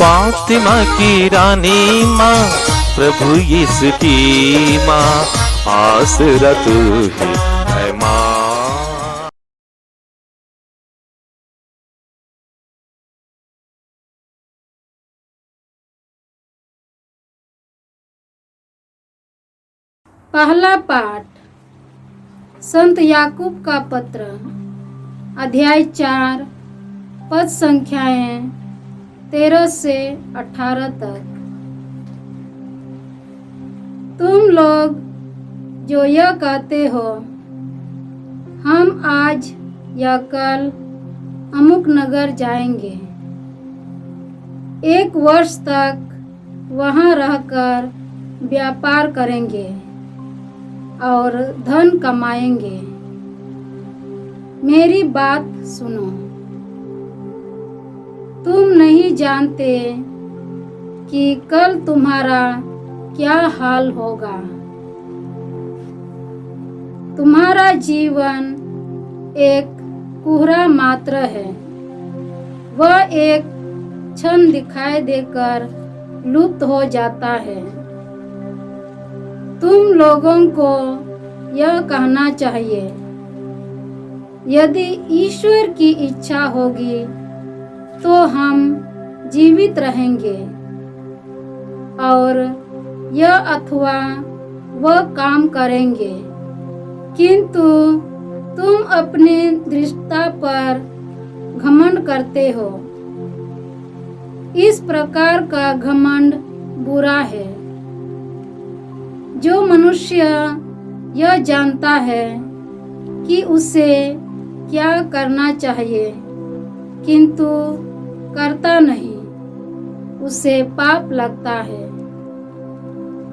फातिमा की रानी माँ, प्रभु यीशु की माँ, आसरा तू ही है माँ। पहला पाठ संत याकूब का पत्र, अध्याय 4, पद संख्याएं 13 से 18 तक। तुम लोग जो यह कहते हो, हम आज या कल अमुक नगर जाएंगे, 1 वर्ष तक वहाँ रहकर व्यापार करेंगे और धन कमाएंगे, मेरी बात सुनो। तुम नहीं जानते कि कल तुम्हारा क्या हाल होगा। तुम्हारा जीवन एक कुहरा मात्र है, वह एक क्षण दिखाई देकर लुप्त हो जाता है। तुम लोगों को यह कहना चाहिए, यदि ईश्वर की इच्छा होगी तो हम जीवित रहेंगे और यह अथवा वह काम करेंगे, किंतु तुम अपनी दृष्टता पर घमंड करते हो। इस प्रकार का घमंड बुरा है। जो मनुष्य यह जानता है कि उसे क्या करना चाहिए किंतु करता नहीं, उसे पाप लगता है।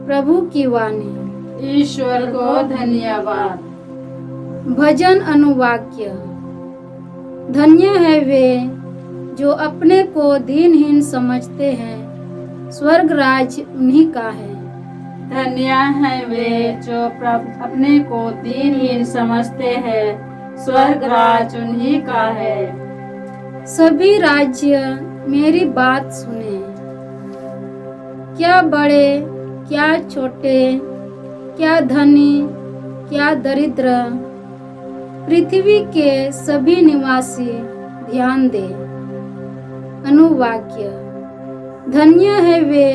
प्रभु की वाणी। ईश्वर को धन्यवाद। भजन अनुवाक्य। धन्य है वे जो अपने को दीनहीन समझते हैं, स्वर्ग राज्य उन्हीं का है। धन्य है वे जो अपने को दीनहीन समझते हैं, स्वर्ग राज उन्हीं का है। सभी राज्य मेरी बात सुने, क्या बड़े क्या छोटे, क्या धनी क्या दरिद्र, पृथ्वी के सभी निवासी ध्यान दे। अनुवाक्य। धन्य है वे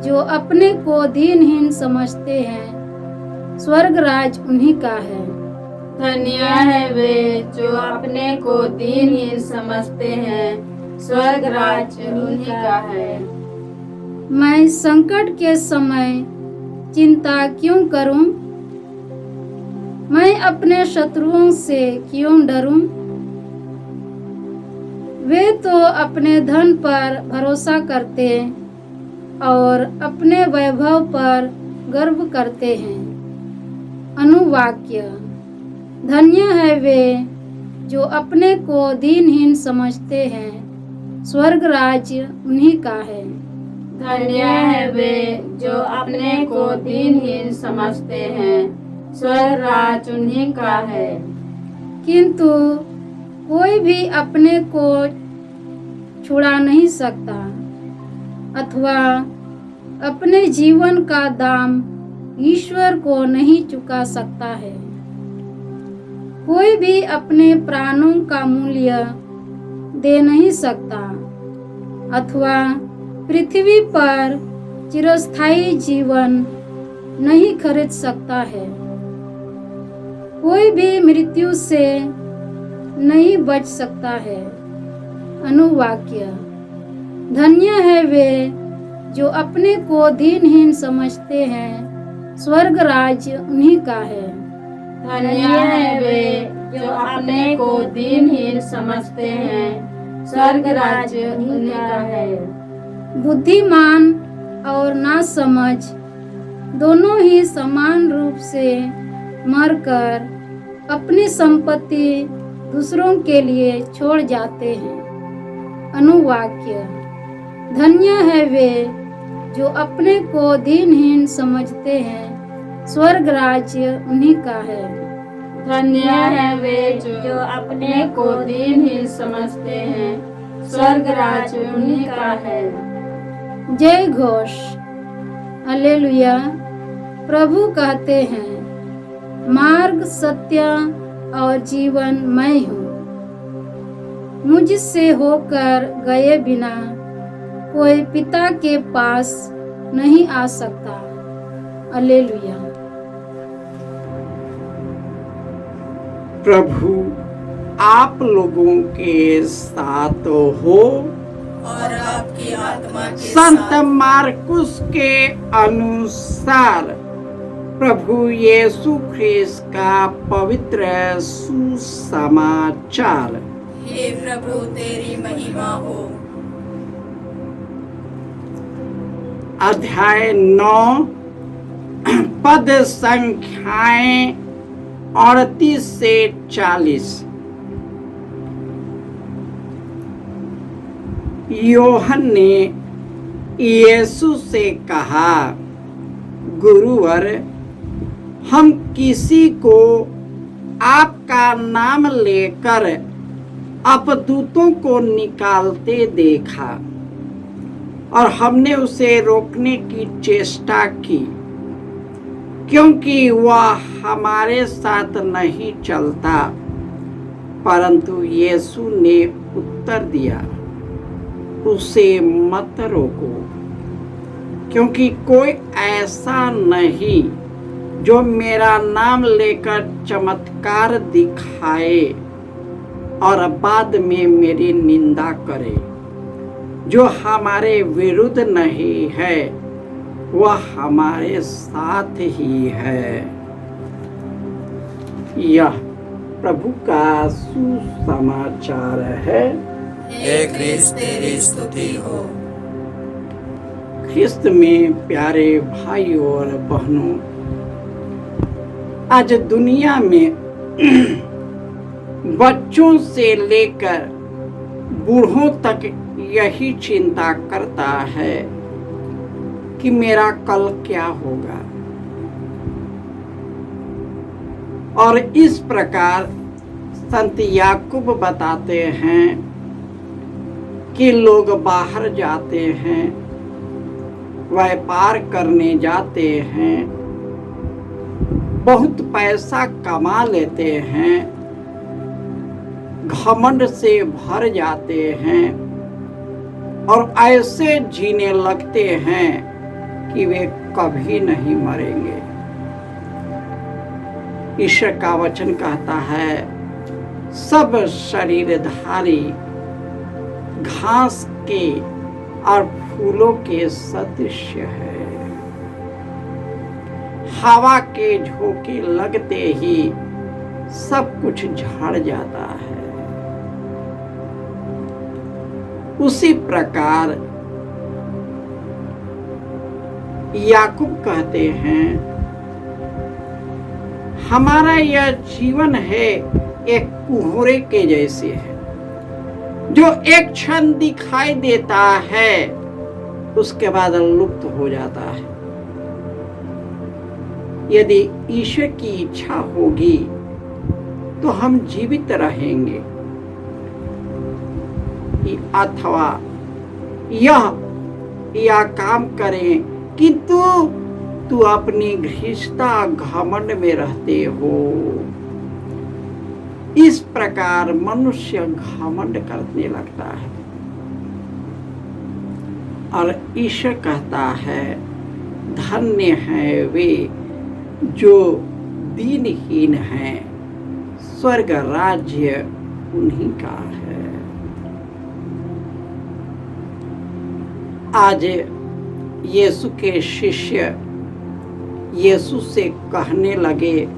जो अपने को दीनहीन समझते हैं, स्वर्ग राज उन्हीं का है। धन्य है वे जो अपने को दीनहीन समझते हैं, स्वर्ग राज उन्हीं का है। मैं संकट के समय चिंता क्यों करूं? मैं अपने शत्रुओं से क्यों डरूं? वे तो अपने धन पर भरोसा करते और अपने वैभव पर गर्व करते हैं। अनुवाक्य। धन्य है वे जो अपने को दीनहीन समझते हैं, स्वर्ग राज्य उन्हीं का है। धन्य है वे जो अपने को दीनहीन समझते हैं, स्वर्ग राज उन्हीं का है। किंतु कोई भी अपने को छुड़ा नहीं सकता अथवा अपने जीवन का दाम ईश्वर को नहीं चुका सकता है। कोई भी अपने प्राणों का मूल्य दे नहीं सकता अथवा पृथ्वी पर चिरस्थायी जीवन नहीं खरीद सकता है। कोई भी मृत्यु से नहीं बच सकता है। अनुवाक्य। धन्य है वे जो अपने को दीनहीन समझते हैं, स्वर्ग राज्य उन्हीं का है। धन्य है वे जो अपने को दीनहीन समझते हैं, स्वर्ग राज्य उन्हीं का है। बुद्धिमान और नासमझ दोनों ही समान रूप से मरकर अपनी संपत्ति दूसरों के लिए छोड़ जाते हैं। अनुवाक्य। धन्य है वे जो अपने को दीनहीन समझते हैं, स्वर्ग राज्य उन्हीं का है। धन्य है वे जो अपने को दीनहीन समझते हैं, स्वर्ग राज्य उन्हीं का है। जय घोष। हालेलुया। प्रभु कहते हैं, मार्ग, सत्य और जीवन मैं हूँ। मुझसे होकर गए बिना कोई पिता के पास नहीं आ सकता। हालेलुया। प्रभु आप लोगों के साथ हो और आपकी आत्मा के संत साथ। मार्कुस के अनुसार प्रभु यीशु ख्रिस्त का पवित्र सुसमाचार। हे प्रभु तेरी महिमा हो। अध्याय 9 पद संख्याएं 38 से 40। योहन ने यीशु से कहा, गुरुवर, हम किसी को आपका नाम लेकर अपदूतों को निकालते देखा और हमने उसे रोकने की चेष्टा की, क्योंकि वह हमारे साथ नहीं चलता। परंतु यीशु ने उत्तर दिया, उसे मत रोको, क्योंकि कोई ऐसा नहीं जो मेरा नाम लेकर चमत्कार दिखाए और बाद में मेरी निंदा करे। जो हमारे विरुद्ध नहीं है वह हमारे साथ ही है। यह प्रभु का सुसमाचार है। हे ख्रिस्त तेरी स्तुति हो। ख्रिस्त में प्यारे भाइयों और बहनों, आज दुनिया में बच्चों से लेकर बूढ़ों तक यही चिंता करता है कि मेरा कल क्या होगा। और इस प्रकार संत याकूब बताते हैं कि लोग बाहर जाते हैं, व्यापार करने जाते हैं, बहुत पैसा कमा लेते हैं, घमंड से भर जाते हैं और ऐसे जीने लगते हैं कि वे कभी नहीं मरेंगे। ईश्वर का वचन कहता है, सब शरीरधारी घास के और फूलों के सदृश है। हवा के झोंके लगते ही सब कुछ झड़ जाता है। उसी प्रकार याकूब कहते हैं, हमारा यह जीवन है एक कुहरे के जैसे है, जो एक क्षण दिखाई देता है उसके बाद लुप्त हो जाता है। यदि ईश्वर की इच्छा होगी तो हम जीवित रहेंगे, अथवा यह काम करें कि तू अपनी घृष्टता घमंड में रहते हो। इस प्रकार मनुष्य घमंड करने लगता है और ईश्वर कहता है, धन्य है वे जो दीनहीन हैं, स्वर्ग राज्य उन्हीं का है। आज यीशु के शिष्य यीशु से कहने लगे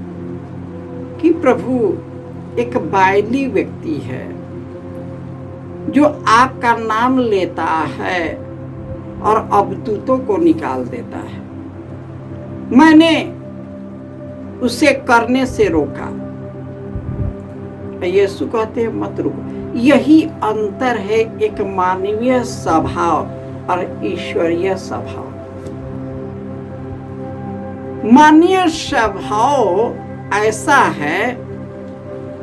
कि प्रभु, एक बायली व्यक्ति है जो आपका नाम लेता है और अबदूतों को निकाल देता है। मैंने उसे करने से रोका। यीशु कहते हैं, मत रुको। यही अंतर है एक मानवीय स्वभाव और ईश्वरीय स्वभाव। मानवीय स्वभाव ऐसा है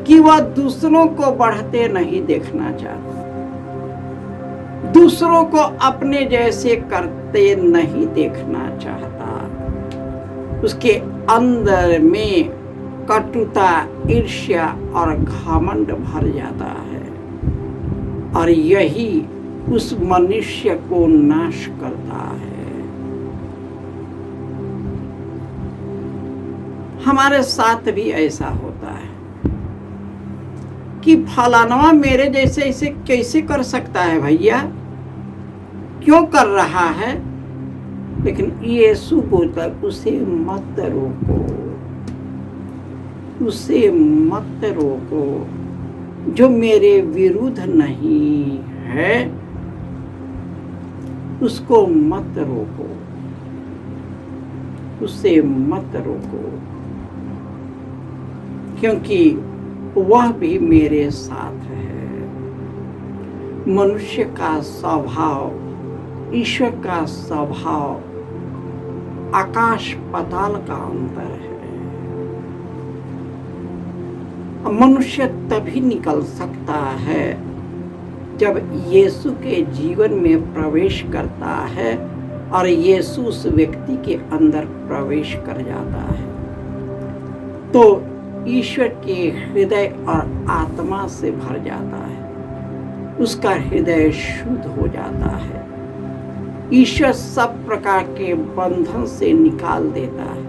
कि वह दूसरों को बढ़ते नहीं देखना चाहता। दूसरों को अपने जैसे करते नहीं देखना चाहता। उसके अंदर में कटुता, ईर्ष्या और घमंड भर जाता है और यही उस मनुष्य को नाश करता है। हमारे साथ भी ऐसा होता है कि फलाना मेरे जैसे इसे कैसे कर सकता है भैया, क्यों कर रहा है? लेकिन यीशु बोलता है उसे मत रोको, उसे मत रोको। जो मेरे विरुद्ध नहीं है उसको मत रोको, उसे मत रोको, क्योंकि वह भी मेरे साथ है। मनुष्य का स्वभाव, ईश्वर का स्वभाव आकाश पाताल का अंतर है। मनुष्य तभी निकल सकता है जब यीशु के जीवन में प्रवेश करता है और यीशु उस व्यक्ति के अंदर प्रवेश कर जाता है, तो ईश्वर के हृदय और आत्मा से भर जाता है, उसका हृदय शुद्ध हो जाता है। ईश्वर सब प्रकार के बंधन से निकाल देता है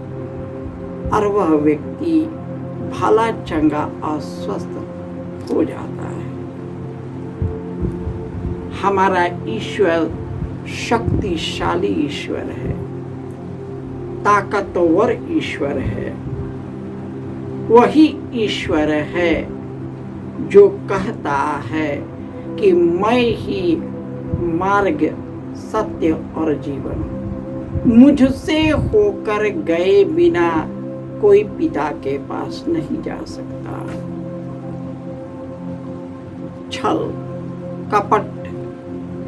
और वह व्यक्ति भला चंगा और स्वस्थ हो जाता है। हमारा ईश्वर शक्तिशाली ईश्वर है, ताकतवर ईश्वर है। वही ईश्वर है जो कहता है कि मैं ही मार्ग, सत्य और जीवन, मुझसे होकर गए बिना कोई पिता के पास नहीं जा सकता। छल, कपट,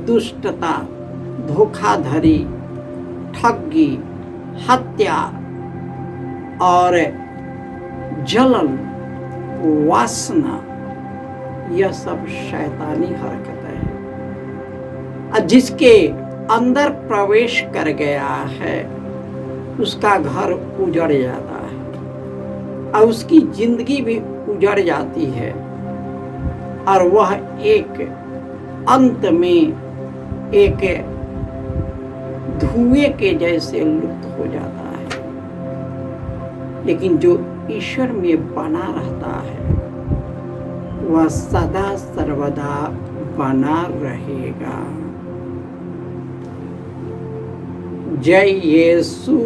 दुष्टता, धोखाधड़ी, ठगी, हत्या और जलन, वासना, यह सब शैतानी हरकतें हैं। जिसके अंदर प्रवेश कर गया है उसका घर उजड़ जाता है और उसकी जिंदगी भी उजड़ जाती है और वह एक अंत में एक धुएं के जैसे लुप्त हो जाता है। लेकिन जो ईश्वर में बना रहता है वह सदा सर्वदा बना रहेगा। जय यीशु।